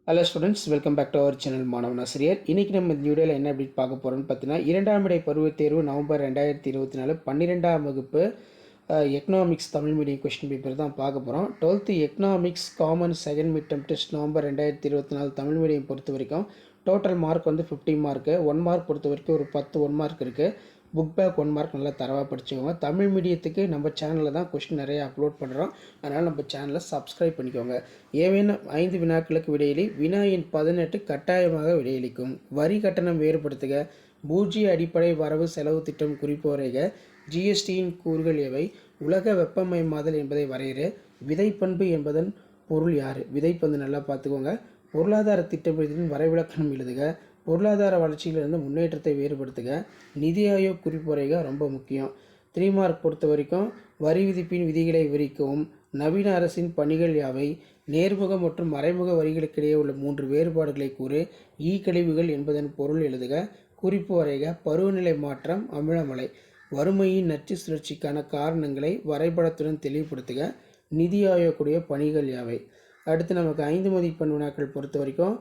Hello students, welcome back to our channel Manavan Aasiriyar. இன்றைக்கி நம்ம இந்த வீடியோவில் என்ன எப்படி பார்க்க போகிறோம்னு பார்த்தீங்கன்னா, 2ஆம் இடை பருவத் தேர்வு நவம்பர் 2024 12ஆம் வகுப்பு economics Tamil medium question paper தான் பார்க்க போகிறோம். 12th economics common second mid term test November 2024 Tamil medium பொறுத்த வரைக்கும் டோட்டல் மார்க் வந்து 50 மார்க்கு. 1 மார்க் பொறுத்த வரைக்கும் ஒரு 10 1 மார்க் இருக்குது. புக் பேக் 1 மார்க் நல்லா தரவாக படிச்சுக்கோங்க. தமிழ் மீடியத்துக்கு நம்ம சேனலில் தான் கொஸ்டின் நிறைய அப்லோட் பண்ணுறோம். அதனால் நம்ம சேனலை சப்ஸ்கிரைப் பண்ணிக்கோங்க. ஏவேனும் 5 வினாக்களுக்கு விடையளி. வினா எண் 18 கட்டாயமாக விடையளிக்கும். வரி கட்டணம் வேறுபடுத்துக. பூஜ்ஜிய அடிப்படை வரவு செலவு திட்டம் குறிப்பு வரைக. ஜிஎஸ்டியின் கூறுகள் எவை? உலக வெப்பமயமாதல் என்பதை வரையறு. விதைப்பண்பு என்பதன் பொருள் யார்? விதைப்பந்து நல்லா பார்த்துக்கோங்க. பொருளாதார திட்டமிடுதலின் வரைவிலக்கணம் எழுதுக. பொருளாதார வளர்ச்சியிலிருந்து முன்னேற்றத்தை வேறுபடுத்துக. நிதி ஆயோக் குறிப்பு வரைக ரொம்ப முக்கியம். 3 மார்க் பொறுத்த வரைக்கும் வரி விதிப்பின் விதிகளை விவரிக்கவும். நவீன அரசின் பணிகள் யாவை? நேர்முக மற்றும் மறைமுக வரிகளுக்கிடையே உள்ள 3 வேறுபாடுகளை கூறு. கழிவுகள் என்பதன் பொருள் எழுதுக. குறிப்பு வரைக. பருவநிலை மாற்றம், அமிலமழை. வறுமையின் நச்சு சுழற்சிக்கான காரணங்களை வரைபடத்துடன் தெளிவுபடுத்துக. நிதி ஆயோக்குடைய பணிகள் யாவை? அடுத்து நமக்கு 5 மதிப்பெண் வினாக்கள் பொறுத்த வரைக்கும்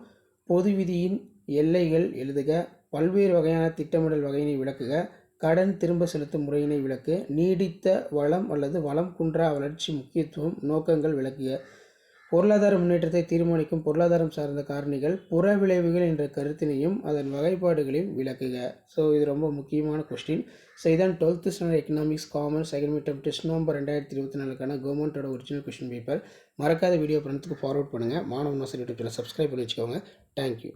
பொது விதியின் எல்லைகள் எழுதுக. பல்வேறு வகையான திட்டமிடல் வகையினை விளக்குக. கடன் திரும்ப செலுத்தும் முறையினை விளக்கு. நீடித்த வளம் அல்லது வளம் குன்றா வளர்ச்சி முக்கியத்துவம் நோக்கங்கள் விளக்குக. பொருளாதார முன்னேற்றத்தை தீர்மானிக்கும் பொருளாதாரம் சார்ந்த காரணிகள், புற விளைவுகள் என்ற கருத்தினையும் அதன் வகைப்பாடுகளையும் விளக்குக. ஸோ இது ரொம்ப முக்கியமான கொஸ்டின். ஸோ இதான் 12th standard economics common second mid term test November 2024 கவர்மெண்ட்டோட ஒரிஜினல் கொஸ்டின் பேப்பர். மறக்காத வீடியோ பண்ணுறதுக்கு ஃபார்வர்ட் பண்ணுங்கள். மாணவன் ஆசிரியர் யூடியூப் சேனல் சப்ஸ்கிரைப் பண்ணி வச்சுக்கோங்க. தேங்க்யூ.